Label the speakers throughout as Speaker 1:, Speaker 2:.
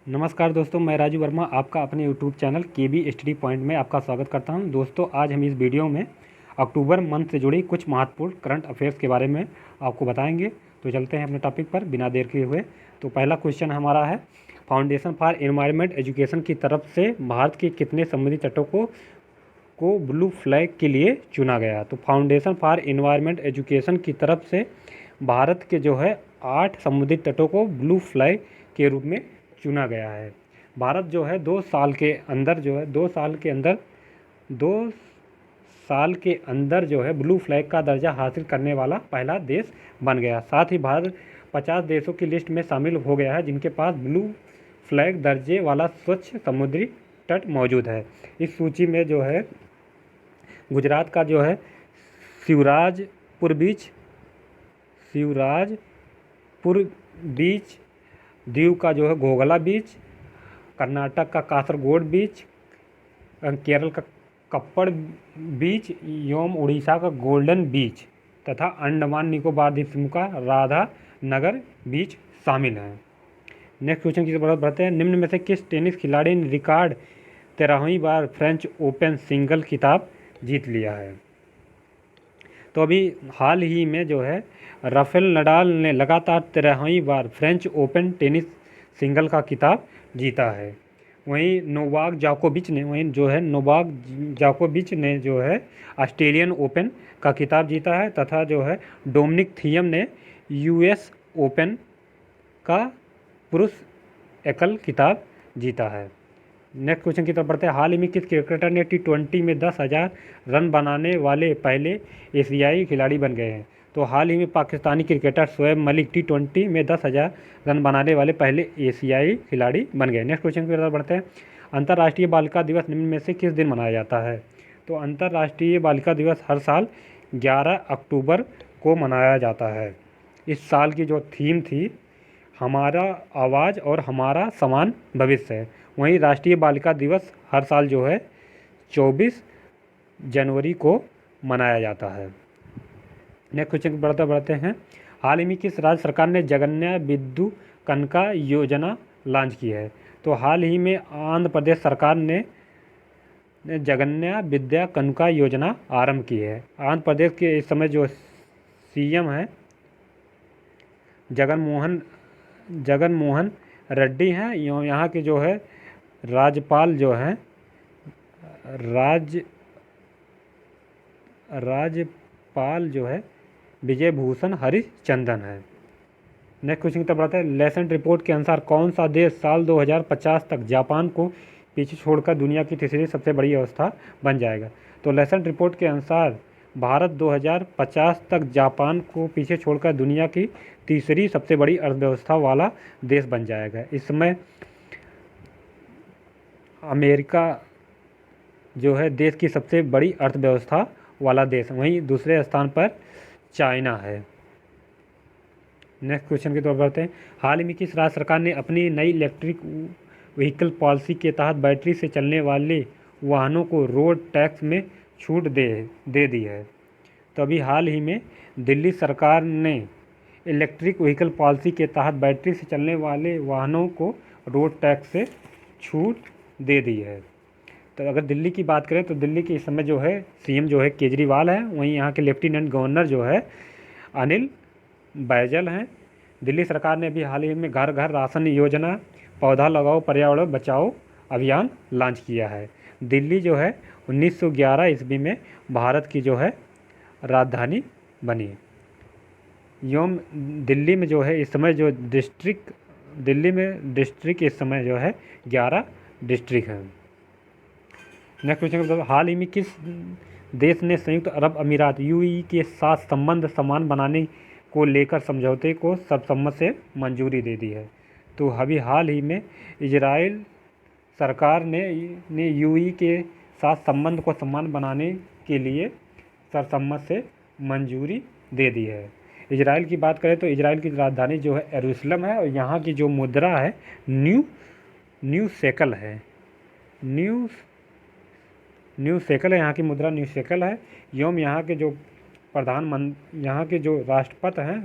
Speaker 1: नमस्कार दोस्तों, मैं राजू वर्मा आपका अपने यूट्यूब चैनल केबी स्टडी पॉइंट में आपका स्वागत करता हूं। दोस्तों, आज हम इस वीडियो में अक्टूबर मंथ से जुड़ी कुछ महत्वपूर्ण करंट अफेयर्स के बारे में आपको बताएंगे। तो चलते हैं अपने टॉपिक पर बिना देर किए हुए। तो पहला क्वेश्चन हमारा है, फाउंडेशन फॉर एनवायरनमेंट एजुकेशन की तरफ से भारत के कितने समुद्री तटों को ब्लू फ्लैग के लिए चुना गया? तो फाउंडेशन फॉर एनवायरनमेंट एजुकेशन की तरफ से भारत के 8 समुद्री तटों को ब्लू फ्लैग के रूप में चुना गया है। भारत 2 साल के अंदर 2 साल के अंदर ब्लू फ्लैग का दर्जा हासिल करने वाला पहला देश बन गया। साथ ही भारत 50 देशों की लिस्ट में शामिल हो गया है जिनके पास ब्लू फ्लैग दर्जे वाला स्वच्छ समुद्री तट मौजूद है। इस सूची में गुजरात का शिवराजपुर बीच, दीव का घोघला बीच, कर्नाटक का कासरगोड बीच, केरल का कप्पड़ बीच एवं उड़ीसा का गोल्डन बीच तथा अंडमान निकोबार द्वीप समूह का राधा नगर बीच शामिल हैं। नेक्स्ट क्वेश्चन की तरफ बढ़ते हैं। निम्न में से किस टेनिस खिलाड़ी ने रिकॉर्ड 13वीं बार फ्रेंच ओपन सिंगल खिताब जीत लिया है? तो अभी हाल ही में राफेल नडाल ने लगातार 13वीं बार फ्रेंच ओपन टेनिस सिंगल का खिताब जीता है। वहीं नोवाक जोकोविच ने ऑस्ट्रेलियन ओपन का खिताब जीता है तथा डोमिनिक थियम ने यूएस ओपन का पुरुष एकल खिताब जीता है। नेक्स्ट क्वेश्चन की तरफ बढ़ते हैं। हाल ही में किस क्रिकेटर ने T20 में 10,000 रन बनाने वाले पहले एशियाई खिलाड़ी बन गए हैं? तो हाल ही में पाकिस्तानी क्रिकेटर शोएब मलिक T20 में 10,000 रन बनाने वाले पहले एशियाई खिलाड़ी बन गए। नेक्स्ट क्वेश्चन की तरफ बढ़ते हैं। अंतर्राष्ट्रीय बालिका दिवस निम्न में से किस दिन मनाया जाता है? तो अंतर्राष्ट्रीय बालिका दिवस हर साल 11 अक्टूबर को मनाया जाता है। इस साल की जो थीम थी, हमारा आवाज़ और हमारा समान भविष्य है। वहीं राष्ट्रीय बालिका दिवस हर साल 24 जनवरी को मनाया जाता है। नेक्स्ट क्वेश्चन बढ़ते हैं। हाल ही में किस राज्य सरकार ने जगन्या विद्यु कनका योजना लॉन्च की है? तो हाल ही में आंध्र प्रदेश सरकार ने जगन्या विद्या कनका योजना आरंभ की है। आंध्र प्रदेश के इस समय सीएम हैं जगन मोहन रेड्डी हैं। यहाँ के राज्यपाल विजय भूषण हरिचंदन है। नेक्स्ट क्वेश्चन की तरफ बढ़ते हैं। लेसन रिपोर्ट के अनुसार कौन सा देश साल 2050 तक जापान को पीछे छोड़कर दुनिया की तीसरी सबसे बड़ी अर्थव्यवस्था बन जाएगा? तो लेसन रिपोर्ट के अनुसार भारत 2050 तक जापान को पीछे छोड़कर दुनिया की तीसरी सबसे बड़ी अर्थव्यवस्था वाला देश बन जाएगा। इस समय अमेरिका देश की सबसे बड़ी अर्थव्यवस्था वाला देश, वहीं दूसरे स्थान पर चाइना है। नेक्स्ट क्वेश्चन की तरफ बढ़ते हैं। हाल ही में किस राज्य सरकार ने अपनी नई इलेक्ट्रिक व्हीकल पॉलिसी के तहत बैटरी से चलने वाले वाहनों को रोड टैक्स में छूट दे दी है? तो अभी हाल ही में दिल्ली सरकार ने इलेक्ट्रिक व्हीकल पॉलिसी के तहत बैटरी से चलने वाले वाहनों को रोड टैक्स से छूट दे दी है। तो अगर दिल्ली की बात करें तो दिल्ली के इस समय सीएम केजरीवाल है। वहीं यहाँ के लेफ्टिनेंट गवर्नर अनिल बैजल हैं। दिल्ली सरकार ने भी हाल ही में घर घर राशन योजना, पौधा लगाओ पर्यावरण बचाओ अभियान लॉन्च किया है। दिल्ली 1911 ईस्वी में भारत की राजधानी बनी। एवं दिल्ली में इस समय दिल्ली में डिस्ट्रिक्ट इस समय 11 डिस्ट्रिक्ट हैं। Next question. हाल ही में किस देश ने संयुक्त अरब अमीरात यूएई के साथ संबंध समान बनाने को लेकर समझौते को सर्वसम्मति से मंजूरी दे दी है? तो अभी हाल ही में इजराइल सरकार ने यूएई के साथ संबंध को समान बनाने के लिए सर्वसम्मति से मंजूरी दे दी है। इजराइल की बात करें तो इजराइल की राजधानी यरूशलेम है और यहाँ की जो मुद्रा है न्यू शेकल है। न्यू शेकल है, यहाँ की मुद्रा न्यू शेकल है। एवं यहाँ के जो राष्ट्रपति हैं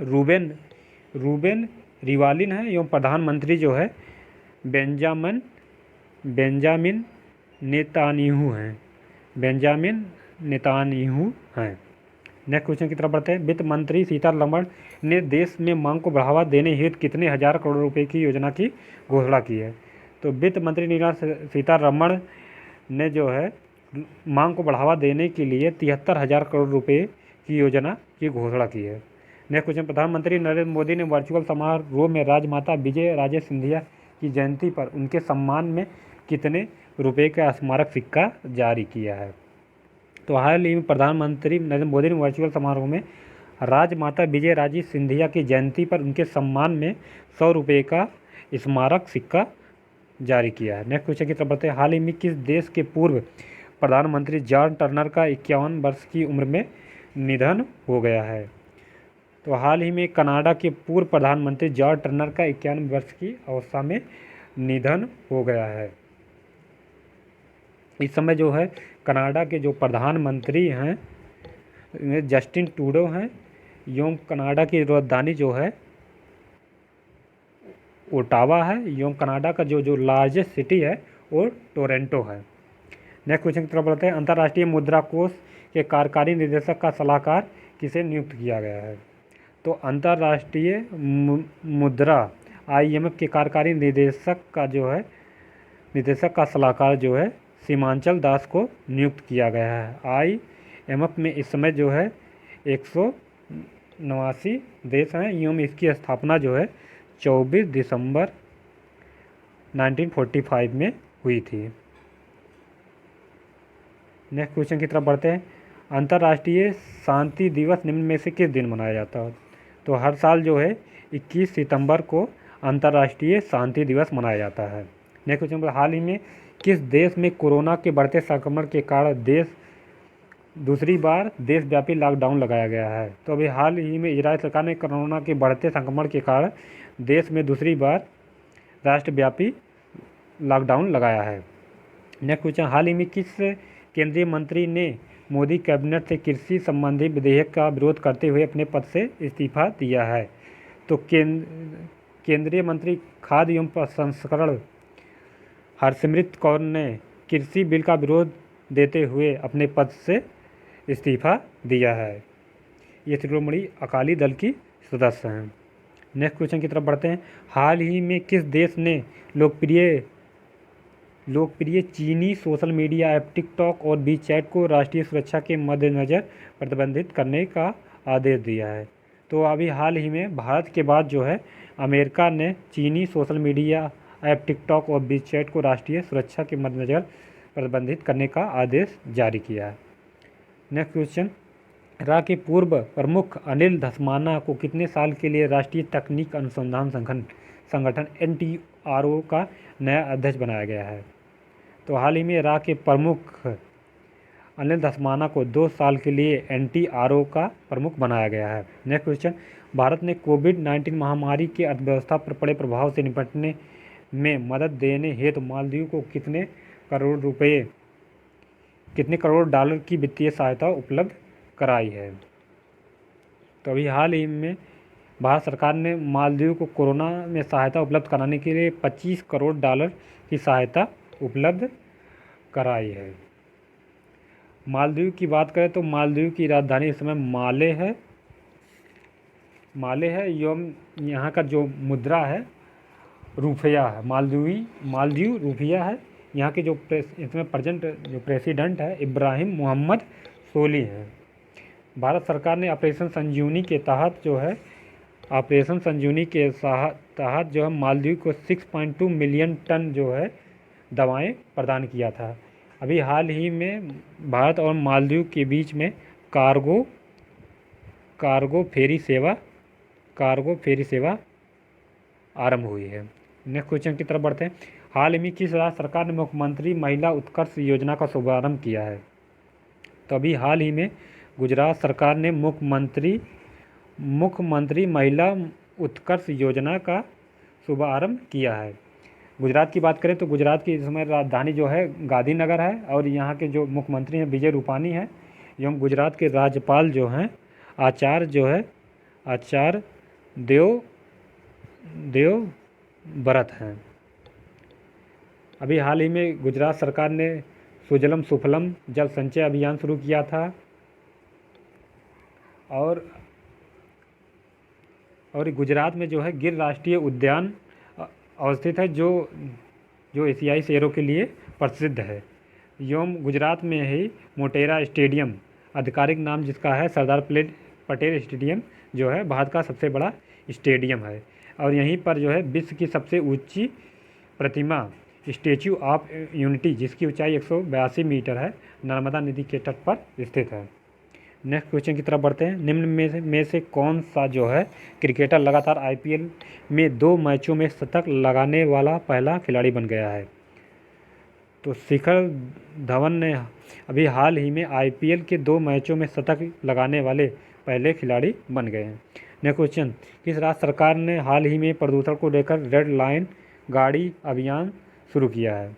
Speaker 1: रूबेन रिवालिन है एवं प्रधानमंत्री बेंजामिन बेंजामिन नेतान्याहू हैं। बेंजामिन नेतान्याहू हैं। नेक्स्ट क्वेश्चन की तरफ बढ़ते हैं। वित्त मंत्री सीतारमण ने देश में मांग को बढ़ावा देने हेतु कितने हजार करोड़ रुपए की योजना की घोषणा की है? तो वित्त मंत्री निर्मला सीतारमण ने जो है मांग को बढ़ावा देने के लिए 73,000 करोड़ रुपए की योजना की घोषणा की है। Next question. प्रधानमंत्री नरेंद्र मोदी ने वर्चुअल समारोह में राजमाता विजय राजे सिंधिया की जयंती पर उनके सम्मान में कितने रुपए का स्मारक सिक्का जारी किया है? तो हाल ही में प्रधानमंत्री नरेंद्र मोदी ने वर्चुअल समारोह में राजमाता विजय राजे सिंधिया की जयंती पर उनके सम्मान में 100 रुपये का स्मारक सिक्का जारी किया है। नेक्स्ट क्वेश्चन की तरफ बढ़ते हैं। हाल ही में किस देश के पूर्व प्रधानमंत्री जॉन टर्नर का 51 वर्ष की उम्र में निधन हो गया है? तो हाल ही में कनाडा के पूर्व प्रधानमंत्री जॉर्ज टर्नर का 51 वर्ष की अवस्था में निधन हो गया है। इस समय जो है कनाडा के जो प्रधानमंत्री हैं जस्टिन ट्रूडो हैं, एवं कनाडा की राजधानी जो है ओटावा है, एवं कनाडा का जो लार्जेस्ट सिटी है वो टोरंटो है। नेक्स्ट क्वेश्चन की तरफ बढ़ते हैं। अंतर्राष्ट्रीय मुद्रा कोष के कार्यकारी निदेशक का सलाहकार किसे नियुक्त किया गया है? तो अंतर्राष्ट्रीय मुद्रा IMF के कार्यकारी निदेशक का सलाहकार जो है सीमांचल दास को नियुक्त किया गया है। IMF में इस समय जो है 189 देश हैं, एवं इसकी स्थापना जो है 24 दिसंबर 1945 में हुई थी। नेक्स्ट क्वेश्चन की तरफ बढ़ते हैं। अंतर्राष्ट्रीय शांति दिवस निम्न में से किस दिन मनाया जाता है? तो हर साल जो है 21 सितंबर को अंतर्राष्ट्रीय शांति दिवस मनाया जाता है। Next question. हाल ही में किस देश में कोरोना के बढ़ते संक्रमण के कारण दूसरी बार देशव्यापी लॉकडाउन लगाया गया है? तो अभी हाल ही में इजरायल सरकार ने कोरोना के बढ़ते संक्रमण के कारण देश में दूसरी बार राष्ट्रव्यापी लॉकडाउन लगाया है। Next question. हाल ही में किस केंद्रीय मंत्री ने मोदी कैबिनेट से कृषि संबंधी विधेयक का विरोध करते हुए अपने पद से इस्तीफा दिया है? तो केंद्रीय मंत्री खाद्य एवं प्रसंस्करण हरसिमरत कौर ने कृषि बिल का विरोध देते हुए अपने पद से इस्तीफा दिया है। ये शिरोमणि अकाली दल की सदस्य हैं। नेक्स्ट क्वेश्चन की तरफ बढ़ते हैं। हाल ही में किस देश ने लोकप्रिय चीनी सोशल मीडिया ऐप टिकटॉक और वीचैट को राष्ट्रीय सुरक्षा के मद्देनज़र प्रतिबंधित करने का आदेश दिया है? तो अभी हाल ही में भारत के बाद जो है अमेरिका ने चीनी सोशल मीडिया ऐप टिकटॉक और वीचैट को राष्ट्रीय सुरक्षा के मद्देनज़र प्रतिबंधित करने का आदेश जारी किया है। Next question. रा के पूर्व प्रमुख अनिल धस्माना को कितने साल के लिए राष्ट्रीय तकनीक अनुसंधान संगठन NTRO का नया अध्यक्ष बनाया गया है? तो हाल ही में रा के प्रमुख अनिल धस्माना को 2 साल के लिए NTRO का प्रमुख बनाया गया है। Next question. भारत ने कोविड-19 महामारी की अर्थव्यवस्था पर पड़े प्रभाव से निपटने में मदद देने हेतु मालदीव को कितने करोड़ डॉलर की वित्तीय सहायता उपलब्ध कराई है? तो अभी हाल ही में भारत सरकार ने मालदीव को कोरोना में सहायता उपलब्ध कराने के लिए 25 करोड़ डॉलर की सहायता उपलब्ध कराई है। मालदीव की बात करें तो मालदीव की राजधानी इस समय माले है एवं यहाँ का जो मुद्रा है रुपया है, मालदीव रुपया है। यहाँ के जो इसमें प्रेजेंट जो प्रेसिडेंट है इब्राहिम मोहम्मद सोली हैं। भारत सरकार ने ऑपरेशन संजीवनी के तहत जो है मालदीव को 6.2 मिलियन टन जो है दवाएं प्रदान किया था। अभी हाल ही में भारत और मालदीव के बीच में कार्गो फेरी सेवा आरंभ हुई है। नेक्स्ट क्वेश्चन की तरफ बढ़ते हैं। हाल ही में किस राज्य सरकार ने मुख्यमंत्री महिला उत्कर्ष योजना का शुभारंभ किया है? तो अभी हाल ही में गुजरात सरकार ने मुख्यमंत्री महिला उत्कर्ष योजना का शुभारंभ किया है। गुजरात की बात करें तो गुजरात की इस समय राजधानी जो है गांधीनगर है और यहाँ के जो मुख्यमंत्री हैं विजय रूपानी हैं एवं गुजरात के राज्यपाल जो हैं आचार्य देवव्रत हैं। अभी हाल ही में गुजरात सरकार ने सुजलम सुफलम जल संचय अभियान शुरू किया था और गुजरात में जो है गिर राष्ट्रीय उद्यान अवस्थित है जो जो एशियाई शेरों के लिए प्रसिद्ध है। योम गुजरात में ही मोटेरा स्टेडियम, आधिकारिक नाम जिसका है सरदार पटेल स्टेडियम, जो है भारत का सबसे बड़ा स्टेडियम है और यहीं पर जो है विश्व की सबसे ऊंची प्रतिमा स्टैचू ऑफ यूनिटी, जिसकी ऊंचाई 182 मीटर है, नर्मदा नदी के तट पर स्थित है। नेक्स्ट क्वेश्चन की तरफ बढ़ते हैं। निम्न में से कौन सा जो है क्रिकेटर लगातार आईपीएल में 2 मैचों में शतक लगाने वाला पहला खिलाड़ी बन गया है? तो शिखर धवन ने अभी हाल ही में आईपीएल के 2 मैचों में शतक लगाने वाले पहले खिलाड़ी बन गए हैं। नेक्स्ट क्वेश्चन, किस राज्य सरकार ने हाल ही में प्रदूषण को लेकर रेड लाइन गाड़ी अभियान शुरू किया है?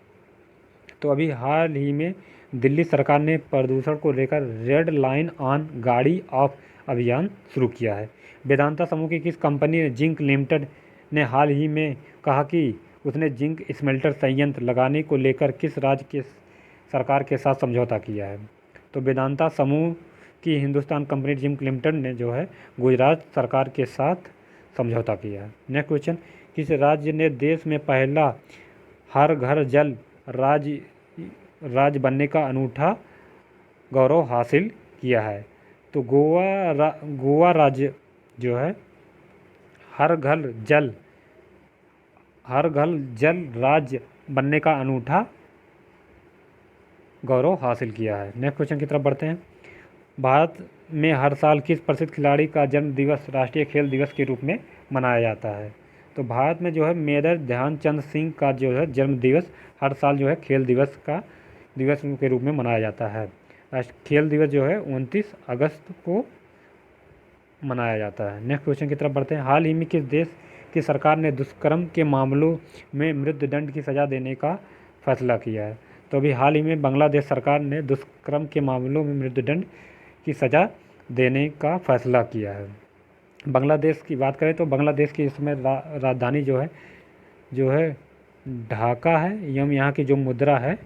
Speaker 1: तो अभी हाल ही में दिल्ली सरकार ने प्रदूषण को लेकर रेड लाइन ऑन गाड़ी ऑफ अभियान शुरू किया है। वेदांता समूह की किस कंपनी ने जिंक लिमिटेड ने हाल ही में कहा कि उसने जिंक स्मेल्टर संयंत्र लगाने को लेकर किस राज्य के सरकार के साथ समझौता किया है? तो वेदांता समूह की हिंदुस्तान कंपनी जिंक लिमिटेड ने जो है गुजरात सरकार के साथ समझौता किया है। नेक्स्ट क्वेश्चन, किस राज्य ने देश में पहला हर घर जल राज्य बनने का अनूठा गौरव हासिल किया है? तो गोवा राज्य जो है हर घर जल राज्य बनने का अनूठा गौरव हासिल किया है। नेक्स्ट क्वेश्चन की तरफ बढ़ते हैं। भारत में हर साल किस प्रसिद्ध खिलाड़ी का जन्म दिवस राष्ट्रीय खेल दिवस के रूप में मनाया जाता है? तो भारत में जो है मेजर ध्यानचंद सिंह का जो है जन्म दिवस हर साल जो है खेल दिवस के रूप में मनाया जाता है। खेल दिवस जो है 29 अगस्त को मनाया जाता है। नेक्स्ट क्वेश्चन की तरफ बढ़ते हैं। हाल ही में किस देश की सरकार ने दुष्कर्म के मामलों में मृत्युदंड की सज़ा देने का फैसला किया है? तो अभी हाल ही में बांग्लादेश सरकार ने दुष्कर्म के मामलों में मृत्युदंड की सज़ा देने का फैसला किया है। बांग्लादेश की बात करें तो बांग्लादेश की इसमें राजधानी जो है ढाका है एवं यहाँ की जो मुद्रा है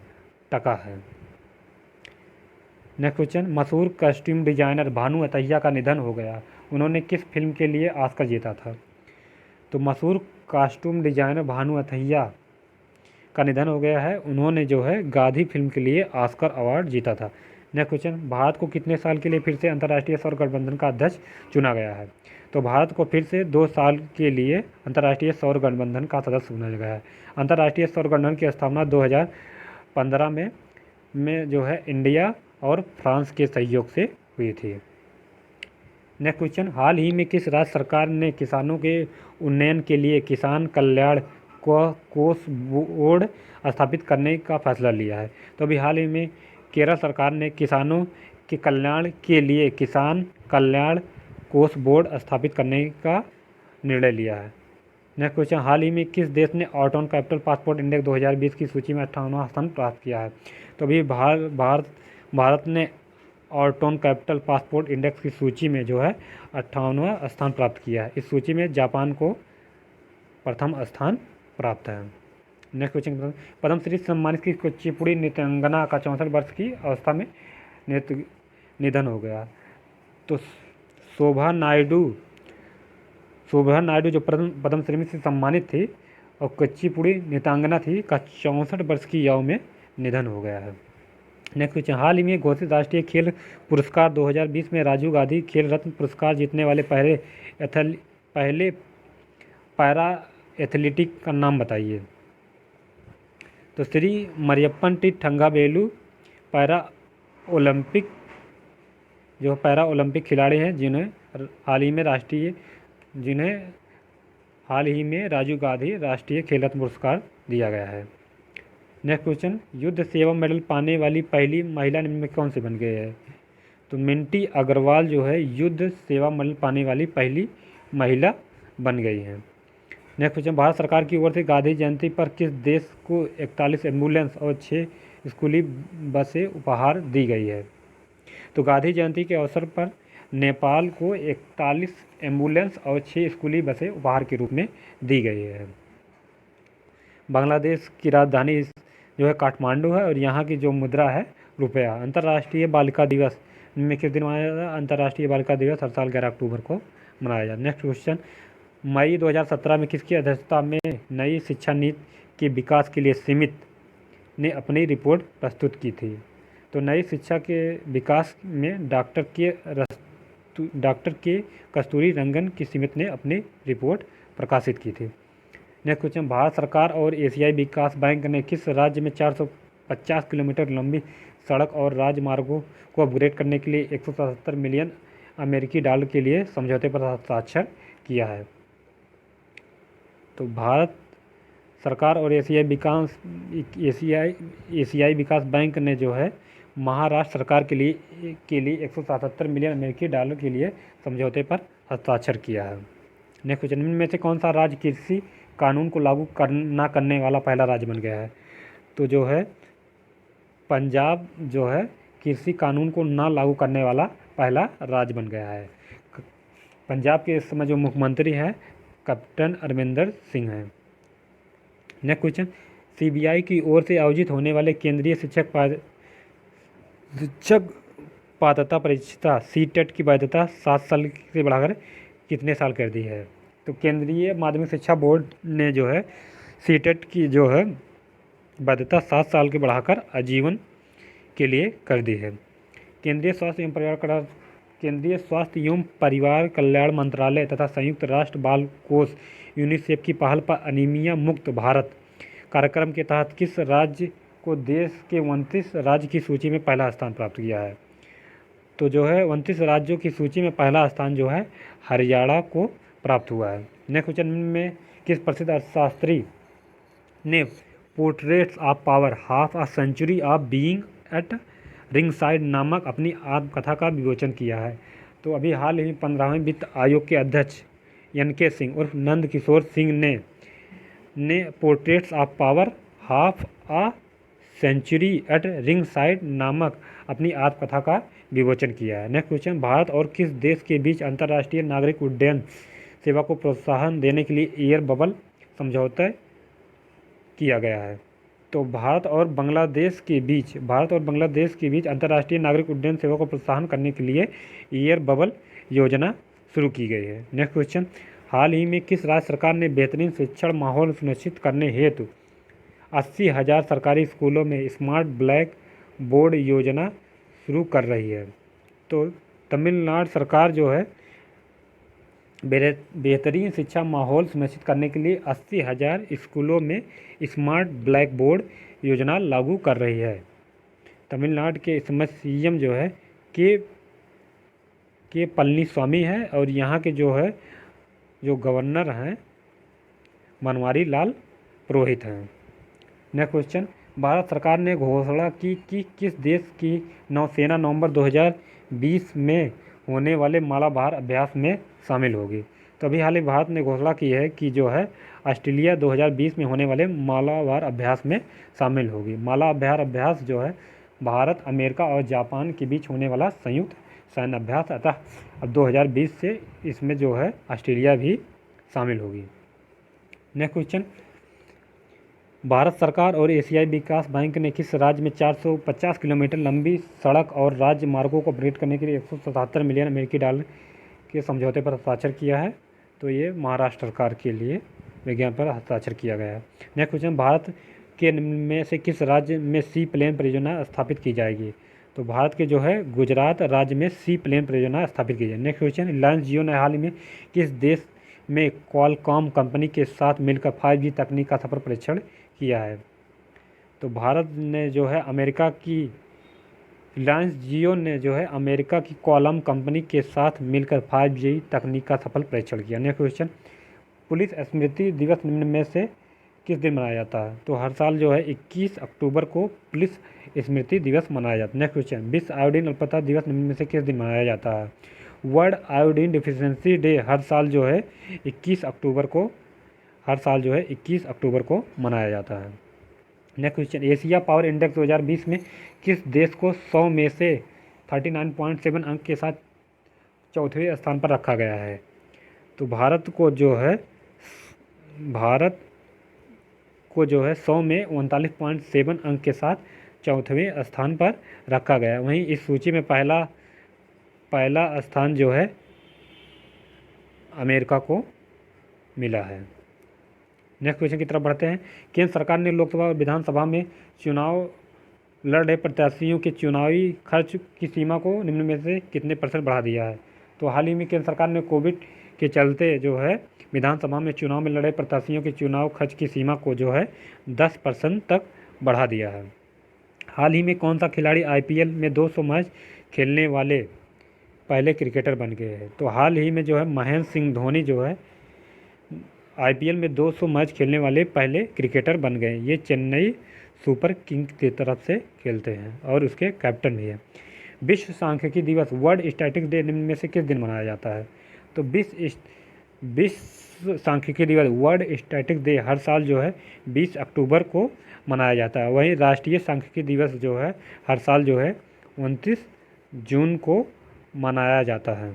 Speaker 1: टका है। नेक्स्ट क्वेश्चन, मशहूर कॉस्ट्यूम डिजाइनर भानु अथैया का निधन हो गया, उन्होंने किस फिल्म के लिए ऑस्कर जीता था? तो मशहूर कॉस्ट्यूम डिजाइनर भानु अथैया का निधन हो गया है, उन्होंने जो है गाधी फिल्म के लिए ऑस्कर अवार्ड जीता था। नेक्स्ट क्वेश्चन, भारत को कितने साल के लिए फिर से अंतर्राष्ट्रीय सौर गठबंधन का अध्यक्ष चुना गया है? तो भारत को फिर से 2 साल के लिए अंतर्राष्ट्रीय सौर गठबंधन का सदस्य चुना गया है। अंतर्राष्ट्रीय सौर गठबंधन की स्थापना 2015 में जो है इंडिया और फ्रांस के सहयोग से हुई थी। नेक्स्ट क्वेश्चन, हाल ही में किस राज्य सरकार ने किसानों के उन्नयन के लिए किसान कल्याण कोष बोर्ड स्थापित करने का फैसला लिया है? तो अभी हाल ही में केरल सरकार ने किसानों के कल्याण के लिए किसान कल्याण कोष बोर्ड स्थापित करने का निर्णय लिया है। नेक्स्ट क्वेश्चन, हाल ही में किस देश ने ऑटोन कैपिटल पासपोर्ट इंडेक्स 2020 की सूची में 58वां स्थान प्राप्त किया है? तो अभी भारत ने ऑटोन कैपिटल पासपोर्ट इंडेक्स की सूची में जो है 58वां स्थान प्राप्त किया है। इस सूची में जापान को प्रथम स्थान प्राप्त है। नेक्स्ट क्वेश्चन, पद्मश्री सम्मानित की कुचिपुड़ी नृत्यांगना का 64 वर्ष की अवस्था में निधन हो गया। तो शोभा नायडू जो पद्मश्री से सम्मानित थी और कुचिपुड़ी नृत्यांगना थी का 64 वर्ष की आयु में निधन हो गया है। नेक्स्ट क्वेश्चन, हाल ही में घोषित राष्ट्रीय खेल पुरस्कार 2020 में राजीव गांधी खेल रत्न पुरस्कार जीतने वाले पहले पैरा एथलीटिक का नाम बताइए? तो Shri Mariyappan T Thangavelu para Olympic खिलाड़ी हैं जिन्हें हाल ही में राजीव गांधी राष्ट्रीय खेल रत्न पुरस्कार दिया गया है। नेक्स्ट क्वेश्चन, युद्ध सेवा मेडल पाने वाली पहली महिला निम्न में कौन सी बन गई है? तो मिंटी अग्रवाल जो है युद्ध सेवा मेडल पाने वाली पहली महिला बन गई है। नेक्स्ट क्वेश्चन, भारत सरकार की ओर से गांधी जयंती पर किस देश को 41 एम्बुलेंस और 6 स्कूली बसें उपहार दी गई है? तो गांधी जयंती के अवसर पर नेपाल को 41 एम्बुलेंस और 6 स्कूली बसें उपहार के रूप में दी गई है। बांग्लादेश की राजधानी जो है काठमांडू है और यहाँ की जो मुद्रा है रुपया। अंतर्राष्ट्रीय बालिका दिवस में किस दिन मनाया जाता है? अंतर्राष्ट्रीय बालिका दिवस हर साल 11 अक्टूबर को मनाया जाता है। नेक्स्ट क्वेश्चन, मई 2017 में किसकी अध्यक्षता में नई शिक्षा नीति के विकास के लिए समिति ने अपनी रिपोर्ट प्रस्तुत की थी? तो नई शिक्षा के विकास में डॉक्टर के कस्तूरी रंगन की समिति ने अपनी रिपोर्ट प्रकाशित की थी। नेक्स्ट क्वेश्चन, भारत सरकार और एशियाई विकास बैंक ने किस राज्य में 450 किलोमीटर लंबी सड़क और राजमार्गों को अपग्रेड करने के लिए 177 मिलियन अमेरिकी डॉलर के लिए समझौते पर हस्ताक्षर किया है? तो भारत सरकार और एशियाई विकास बैंक ने जो है महाराष्ट्र सरकार के लिए 177 मिलियन अमेरिकी डॉलर के लिए समझौते पर हस्ताक्षर किया है। नेक्स्ट क्वेश्चन, इनमें से कौन सा राज्य कृषि कानून को लागू ना करने वाला पहला राज्य बन गया है? तो जो है पंजाब जो है कृषि कानून को ना लागू करने वाला पहला राज्य बन गया है। पंजाब के इस समय जो मुख्यमंत्री हैं कैप्टन अमरिंदर सिंह हैं। नेक्स्ट क्वेश्चन, सीबीआई की ओर से आयोजित होने वाले केंद्रीय शिक्षक पात्रता परीक्षा सीटेट की वैधता 7 साल से बढ़ाकर कितने साल कर दी है? तो केंद्रीय माध्यमिक शिक्षा बोर्ड ने जो है सीटेट की जो है वैधता 7 साल के बढ़ाकर आजीवन के लिए कर दी है। केंद्रीय स्वास्थ्य एवं परिवार कल्याण मंत्रालय तथा संयुक्त राष्ट्र बाल कोष यूनिसेफ की पहल पर अनीमिया मुक्त भारत कार्यक्रम के तहत किस राज्य को देश के 29 राज्य की सूची में पहला स्थान प्राप्त किया है? तो जो है 29 राज्यों की सूची में पहला स्थान जो है हरियाणा को प्राप्त हुआ है। नेक्स्ट क्वेश्चन में किस प्रसिद्ध अर्थशास्त्री ने portraits of power half a century of being at ringside नामक अपनी आत्मकथा का विमोचन किया है? तो अभी हाल ही 15वें वित्त आयोग के अध्यक्ष NK सिंह उर्फ नंद किशोर सिंह ने portraits of power half a century at ringside नामक अपनी आत्मकथा का विमोचन किया है। नेक्स्ट क्वेश्चन, भारत और किस देश के बीच अंतर्राष्ट्रीय नागरिक उड्डयन सेवा को प्रोत्साहन देने के लिए एयर बबल समझौता किया गया है? तो भारत और बांग्लादेश के बीच अंतर्राष्ट्रीय नागरिक उड्डयन सेवा को प्रोत्साहन करने के लिए एयर बबल योजना शुरू की गई है। नेक्स्ट क्वेश्चन, हाल ही में किस राज्य सरकार ने बेहतरीन शिक्षण माहौल सुनिश्चित करने हेतु 80,000 सरकारी स्कूलों में स्मार्ट ब्लैक बोर्ड योजना शुरू कर रही है? तो तमिलनाडु सरकार जो है बेहतरीन शिक्षा माहौल सुनिश्चित करने के लिए 80,000 स्कूलों में स्मार्ट ब्लैक बोर्ड योजना लागू कर रही है। तमिलनाडु के समय CM जो है के पलनीस्वामी है और यहाँ के जो गवर्नर हैं बनवारी लाल पुरोहित हैं। नेक्स्ट क्वेश्चन, भारत सरकार ने घोषणा की कि किस देश की नौसेना नवंबर 2020 में होने वाले मालाबार अभ्यास में शामिल होगी? तो अभी हाल ही भारत ने घोषणा की है कि जो है ऑस्ट्रेलिया 2020 में होने वाले मालाबार अभ्यास में शामिल होगी। मालाबार अभ्यास जो है भारत, अमेरिका और जापान के बीच होने वाला संयुक्त सैन्य अभ्यास, अतः अब 2020 से इसमें जो है ऑस्ट्रेलिया भी शामिल होगी। नेक्स्ट क्वेश्चन, भारत सरकार और एशियाई विकास बैंक ने किस राज्य में 450 किलोमीटर लंबी सड़क और राजमार्गों को अपग्रेड करने के लिए 177 मिलियन अमेरिकी डॉलर के समझौते पर हस्ताक्षर किया है? तो ये महाराष्ट्र सरकार के लिए विज्ञापन पर हस्ताक्षर किया गया है। नेक्स्ट क्वेश्चन, भारत के में से किस राज्य में सी प्लेन परियोजना स्थापित की जाएगी? तो भारत के जो है गुजरात राज्य में सी प्लेन परियोजना स्थापित की जाएगी। नेक्स्ट क्वेश्चन, रिलायंस जियो ने हाल ही में किस देश में क्वालकॉम कंपनी के साथ मिलकर 5G तकनीक का सफल परीक्षण किया है? तो भारत ने जो है रिलायंस जियो ने जो है अमेरिका की क्वालकॉम कंपनी के साथ मिलकर 5G तकनीक का सफल परीक्षण किया। नेक्स्ट क्वेश्चन, पुलिस स्मृति दिवस निम्न में से किस दिन मनाया जाता है? तो हर साल जो है 21 अक्टूबर को पुलिस स्मृति दिवस मनाया जाता है। नेक्स्ट क्वेश्चन, विश्व आयोडीन अल्पता दिवस निम्न में से किस दिन मनाया जाता है? वर्ल्ड आयोडीन डिफिशिएंसी डे हर साल जो है 21 अक्टूबर को मनाया जाता है। Next question, Asia power index 2020 में किस देश को 100 में से 39.7 अंक के साथ चौथे स्थान पर रखा गया है? तो भारत को जो है 100 में 39.7 अंक के साथ चौथवें स्थान पर रखा गया। वहीं इस सूची में पहला स्थान जो है अमेरिका को मिला है। नेक्स्ट क्वेश्चन की तरफ बढ़ते हैं। केंद्र सरकार ने लोकसभा और विधानसभा में चुनाव लड़ रहे प्रत्याशियों के चुनावी खर्च की सीमा को निम्न में से कितने % बढ़ा दिया है? तो हाल ही में केंद्र सरकार ने कोविड के चलते जो है विधानसभा में चुनाव में लड़े प्रत्याशियों के चुनाव खर्च की सीमा को जो है 10% तक बढ़ा दिया है। हाल ही में कौन सा खिलाड़ी IPL में 200 मैच खेलने वाले पहले क्रिकेटर बन गए हैं? तो हाल ही में जो है महेंद्र सिंह धोनी जो है IPL में 200 मैच खेलने वाले पहले क्रिकेटर बन गए। ये चेन्नई सुपर किंग्स की तरफ से खेलते हैं और उसके कैप्टन भी हैं। विश्व सांख्यिकी दिवस वर्ल्ड स्टैटिस्टिक्स डे निम्न में से किस दिन मनाया जाता है? तो विश्व सांख्यिकी दिवस वर्ल्ड स्टैटिस्टिक्स डे हर साल जो है 20 अक्टूबर को मनाया जाता है। वहीं राष्ट्रीय सांख्यिकी दिवस जो है हर साल जो है 29 जून को मनाया जाता है।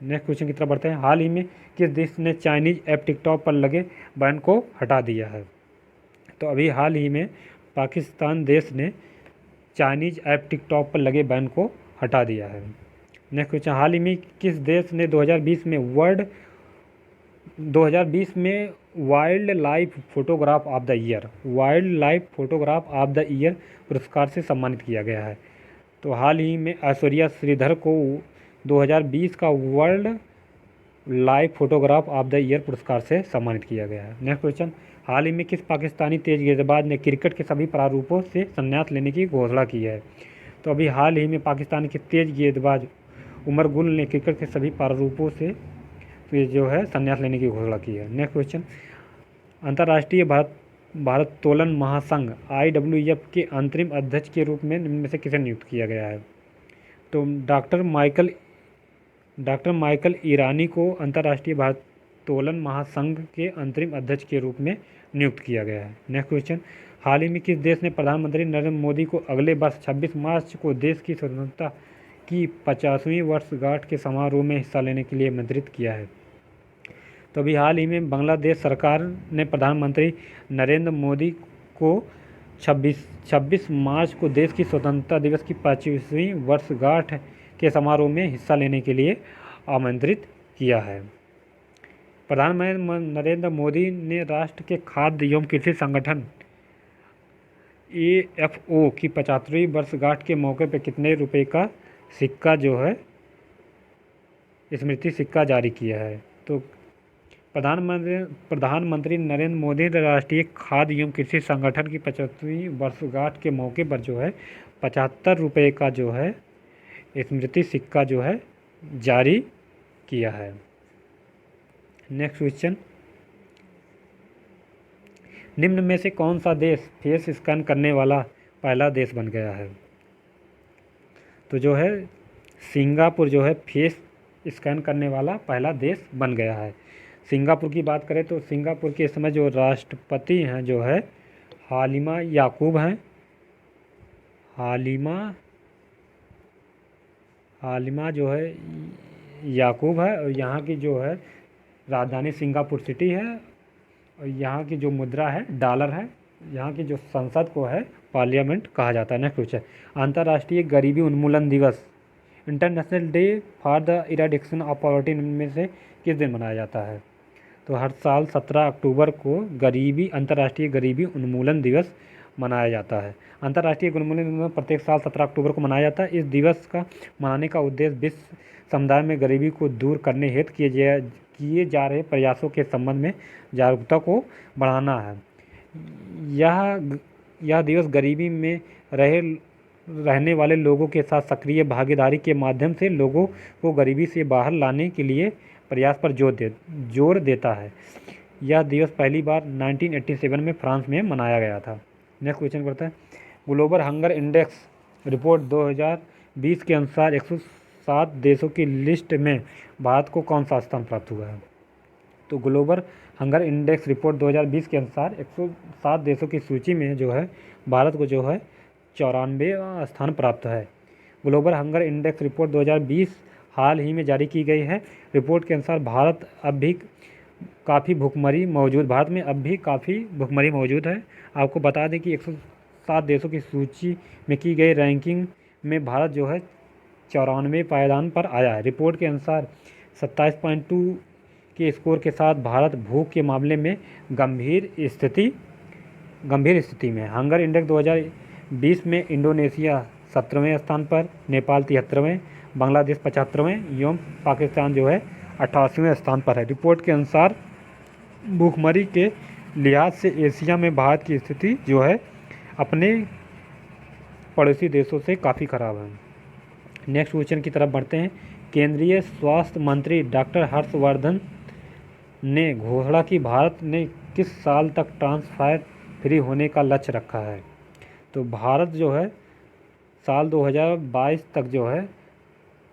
Speaker 1: नेक्स्ट क्वेश्चन की तरफ बढ़ते हैं। हाल ही में किस देश ने चाइनीज़ ऐप टिकटॉक पर लगे बैन को हटा दिया है? तो अभी हाल ही में पाकिस्तान देश ने चाइनीज़ ऐप टिकटॉक पर लगे बैन को हटा दिया है। नेक्स्ट क्वेश्चन, हाल ही में किस देश ने 2020 में wild life photograph of the year पुरस्कार से सम्मानित किया गया है? तो हाल ही में ऐश्वर्या श्रीधर को 2020 का world life photograph of the year पुरस्कार से सम्मानित किया गया है। नेक्स्ट क्वेश्चन, हाल ही में किस पाकिस्तानी तेज गेंदबाज ने क्रिकेट के सभी प्रारूपों से संन्यास लेने की घोषणा की है? तो अभी हाल ही में पाकिस्तान के तेज गेंदबाज उमर गुल ने क्रिकेट के सभी प्रारूपों से जो है संन्यास लेने की घोषणा की है। नेक्स्ट क्वेश्चन, अंतर्राष्ट्रीय भारोत्तोलन महासंघ IWF के अंतरिम अध्यक्ष के रूप में निम्न में से किसे नियुक्त किया गया है? तो डॉक्टर माइकल ईरानी को अंतर्राष्ट्रीय भारोत्तोलन महासंघ के अंतरिम अध्यक्ष के रूप में नियुक्त किया गया है। नेक्स्ट क्वेश्चन, हाल ही में किस देश ने प्रधानमंत्री नरेंद्र मोदी को अगले वर्ष 26 मार्च को देश की स्वतंत्रता की 50वीं वर्षगांठ के समारोह में हिस्सा लेने के लिए आमंत्रित किया है? तो अभी हाल ही में बांग्लादेश सरकार ने प्रधानमंत्री नरेंद्र मोदी को 26 मार्च को देश की स्वतंत्रता दिवस की 25वीं वर्षगांठ के समारोह में हिस्सा लेने के लिए आमंत्रित किया है। प्रधानमंत्री नरेंद्र मोदी ने राष्ट्र के खाद्य एवं कृषि संगठन AFO की 75वीं वर्षगांठ के मौके पर कितने रुपए का सिक्का जो है स्मृति सिक्का जारी किया है? तो प्रधानमंत्री नरेंद्र मोदी ने राष्ट्रीय खाद्य एवं कृषि संगठन की 75वीं वर्षगांठ के मौके पर जो है 75 रुपये का जो है स्मृति सिक्का जो है जारी किया है। नेक्स्ट क्वेश्चन, निम्न में से कौन सा देश फेस स्कैन करने वाला पहला देश बन गया है? तो जो है सिंगापुर जो है फेस स्कैन करने वाला पहला देश बन गया है। सिंगापुर की बात करें तो सिंगापुर के इस समय जो राष्ट्रपति हैं जो है हालिमा याकूब हैं। हालिमा जो है याकूब है और यहाँ की जो है राजधानी सिंगापुर सिटी है और यहाँ की जो मुद्रा है डॉलर है। यहाँ की जो संसद को है पार्लियामेंट कहा जाता है। नेक्स्ट क्वेश्चन, अंतर्राष्ट्रीय गरीबी उन्मूलन दिवस international day for the eradication of poverty में से किस दिन मनाया जाता है? तो हर साल 17 अक्टूबर को अंतर्राष्ट्रीय गरीबी उन्मूलन दिवस मनाया जाता है। अंतर्राष्ट्रीय उन्मूलन दिवस प्रत्येक साल 17 अक्टूबर को मनाया जाता है। इस दिवस का मनाने का उद्देश्य विश्व समुदाय में गरीबी को दूर करने हेतु किए जा रहे प्रयासों के संबंध में जागरूकता को बढ़ाना है। यह दिवस गरीबी में रहने वाले लोगों के साथ सक्रिय भागीदारी के माध्यम से लोगों को गरीबी से बाहर लाने के लिए प्रयास पर जोर देता है। यह दिवस पहली बार 1987 में फ्रांस में मनाया गया था। नेक्स्ट क्वेश्चन करते हैं, ग्लोबल हंगर इंडेक्स रिपोर्ट 2020 के अनुसार 107 देशों की लिस्ट में भारत को कौन सा स्थान प्राप्त हुआ है? तो ग्लोबल हंगर इंडेक्स रिपोर्ट 2020 के अनुसार 107 देशों की सूची में जो है भारत को जो है 94वां स्थान प्राप्त है। ग्लोबल हंगर इंडेक्स रिपोर्ट 2020 हाल ही में जारी की गई है। रिपोर्ट के अनुसार भारत अब भी काफ़ी भुखमरी मौजूद, भारत में अब भी काफ़ी भुखमरी मौजूद है। आपको बता दें कि 107 देशों की सूची में की गई रैंकिंग में भारत जो है 94वें पायदान पर आया है। रिपोर्ट के अनुसार 27.2 के स्कोर के साथ भारत भूख के मामले में गंभीर स्थिति में। हंगर इंडेक्स 2020 में इंडोनेशिया 17वें स्थान पर, नेपाल 73वें, बांग्लादेश 75वें एवं पाकिस्तान जो है 88वें स्थान पर है। रिपोर्ट के अनुसार भूखमरी के लिहाज से एशिया में भारत की स्थिति जो है अपने पड़ोसी देशों से काफ़ी ख़राब है। नेक्स्ट क्वेश्चन की तरफ बढ़ते हैं। केंद्रीय स्वास्थ्य मंत्री डॉक्टर हर्षवर्धन ने घोषणा की भारत ने किस साल तक ट्रांस फैट फ्री होने का लक्ष्य रखा है। तो भारत जो है साल 2022 तक जो है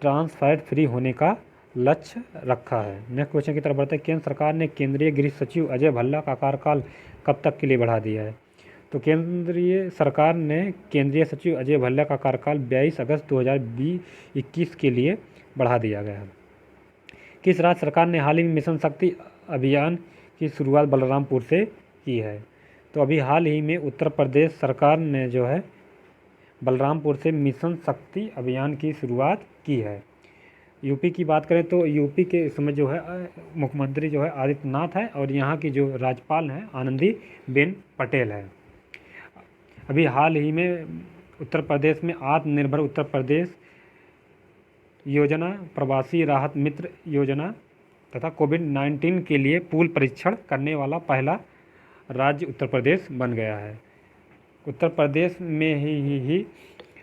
Speaker 1: ट्रांस फैट फ्री होने का लक्ष्य रखा है। नेक्स्ट क्वेश्चन की तरफ बढ़ते हैं। केंद्र सरकार ने केंद्रीय गृह सचिव अजय भल्ला का कार्यकाल कब तक के लिए बढ़ा दिया है। तो केंद्रीय सरकार ने केंद्रीय सचिव अजय भल्ला का कार्यकाल 22 अगस्त 2021 के लिए बढ़ा दिया गया है। किस राज्य सरकार ने हाल ही में मिशन शक्ति अभियान की शुरुआत बलरामपुर से की है। तो अभी हाल ही में उत्तर प्रदेश सरकार ने जो है बलरामपुर से मिशन शक्ति अभियान की शुरुआत की है। यूपी की बात करें तो यूपी के इस समय जो है मुख्यमंत्री जो है आदित्यनाथ है और यहाँ की जो राज्यपाल हैं आनंदीबेन पटेल है। अभी हाल ही में उत्तर प्रदेश में आत्मनिर्भर उत्तर प्रदेश योजना, प्रवासी राहत मित्र योजना तथा कोविड-19 के लिए पूल परीक्षण करने वाला पहला राज्य उत्तर प्रदेश बन गया है। उत्तर प्रदेश में ही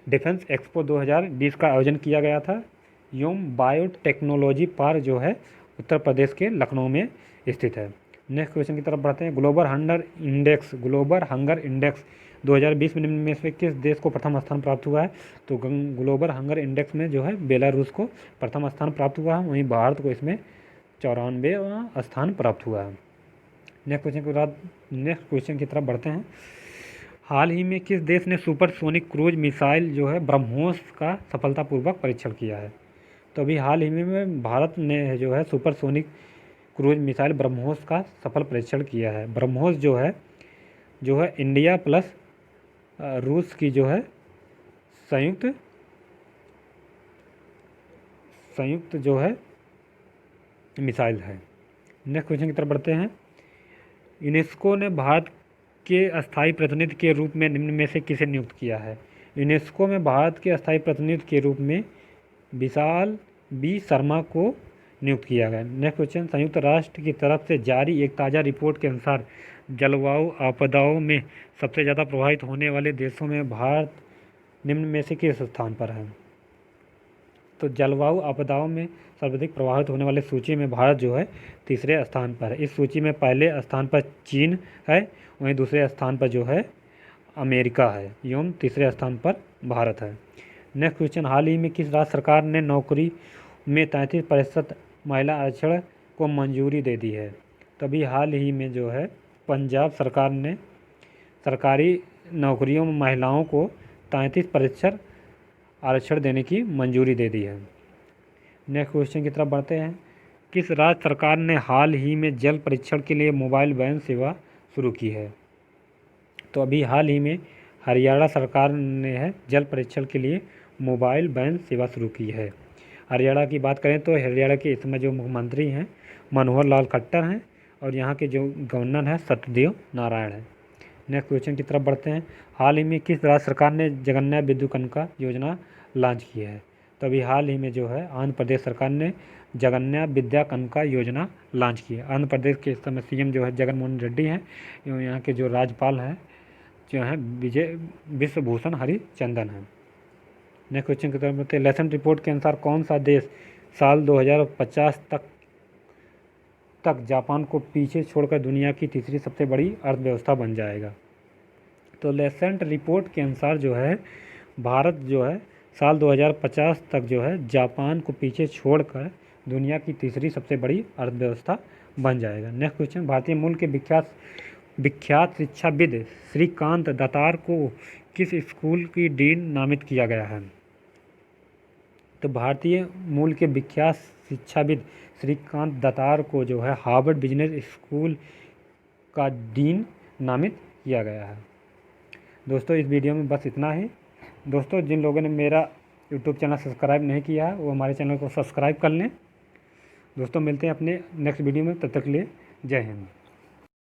Speaker 1: डिफेंस एक्सपो 2020 का आयोजन किया गया था एवं बायोटेक्नोलॉजी पार्क जो है उत्तर प्रदेश के लखनऊ में स्थित है। नेक्स्ट क्वेश्चन की तरफ बढ़ते हैं। ग्लोबल हंगर इंडेक्स 2020 में निम्न में से किस देश को प्रथम स्थान प्राप्त हुआ है। तो ग्लोबल हंगर इंडेक्स में जो है बेलारूस को प्रथम स्थान प्राप्त हुआ है, वहीं भारत को इसमें 94वां स्थान प्राप्त हुआ है। नेक्स्ट क्वेश्चन की तरफ बढ़ते हैं। हाल ही में किस देश ने सुपरसोनिक क्रूज मिसाइल जो है ब्रह्मोस का सफलतापूर्वक परीक्षण किया है। तो अभी हाल ही में भारत ने जो है सुपरसोनिक क्रूज मिसाइल ब्रह्मोस का सफल परीक्षण किया है। ब्रह्मोस जो है इंडिया प्लस रूस की जो है संयुक्त जो है मिसाइल है। नेक्स्ट क्वेश्चन की तरफ बढ़ते हैं। यूनेस्को ने भारत के अस्थायी प्रतिनिधि के रूप में निम्न में से किसे नियुक्त किया है। यूनेस्को में भारत के अस्थायी प्रतिनिधि के रूप में विशाल बी शर्मा को नियुक्त किया गया। Next question. संयुक्त राष्ट्र की तरफ से जारी एक ताज़ा रिपोर्ट के अनुसार जलवायु आपदाओं में सबसे ज़्यादा प्रभावित होने वाले देशों में भारत निम्न में से किस स्थान पर है। तो जलवायु आपदाओं में सर्वाधिक प्रभावित होने वाले सूची में भारत जो है तीसरे स्थान पर है। इस सूची में पहले स्थान पर चीन है, वहीं दूसरे स्थान पर जो है अमेरिका है एवं तीसरे स्थान पर भारत है। Next question. हाल ही में किस राज्य सरकार ने नौकरी में 33% महिला आरक्षण को मंजूरी दे दी है। तो अभी हाल ही में जो है पंजाब सरकार ने सरकारी नौकरियों में महिलाओं को 33% आरक्षण देने की मंजूरी दे दी है। नेक्स्ट क्वेश्चन की तरफ बढ़ते हैं। किस राज्य सरकार ने हाल ही में जल परीक्षण के लिए मोबाइल वैन सेवा शुरू की है। तो अभी हाल ही में हरियाणा सरकार ने है जल परीक्षण के लिए मोबाइल वैन सेवा शुरू की है। हरियाणा की बात करें तो हरियाणा के इस समय जो मुख्यमंत्री हैं मनोहर लाल खट्टर हैं और यहाँ के जो गवर्नर हैं सत्यदेव नारायण हैं। नेक्स्ट क्वेश्चन की तरफ बढ़ते हैं। हाल ही में किस राज्य सरकार ने जगन्नाथ विद्युकनिका योजना लॉन्च की है। तो अभी हाल ही में जो है आंध्र प्रदेश सरकार ने जगन्नाथ विद्याकनिका योजना लॉन्च की है। आंध्र प्रदेश के इस समय सीएम जो है जगन मोहन रेड्डी हैं एवं यहाँ के जो राज्यपाल हैं जो हैं विश्वभूषण हरिचंदन हैं। नेक्स्ट क्वेश्चन की तरफ बढ़ते हैं। लेसन रिपोर्ट के अनुसार कौन सा देश साल 2050 तक जापान को पीछे छोड़कर दुनिया की तीसरी सबसे बड़ी अर्थव्यवस्था बन जाएगा। तो लेसेंट रिपोर्ट के अनुसार जो है भारत जो है साल 2050 तक जो है जापान को पीछे छोड़कर दुनिया की तीसरी सबसे बड़ी अर्थव्यवस्था बन जाएगा। Next question. भारतीय मूल के विख्यात शिक्षाविद श्रीकांत दातार को किस स्कूल की डीन नामित किया गया है। तो भारतीय मूल के विख्यात शिक्षाविद श्रीकांत दातार को जो है हार्वर्ड बिजनेस स्कूल का डीन नामित किया गया है। दोस्तों इस वीडियो में बस इतना ही। दोस्तों जिन लोगों ने मेरा यूट्यूब चैनल सब्सक्राइब नहीं किया है वो हमारे चैनल को सब्सक्राइब कर लें। दोस्तों मिलते हैं अपने नेक्स्ट वीडियो में, तब तक के लिए जय हिंद।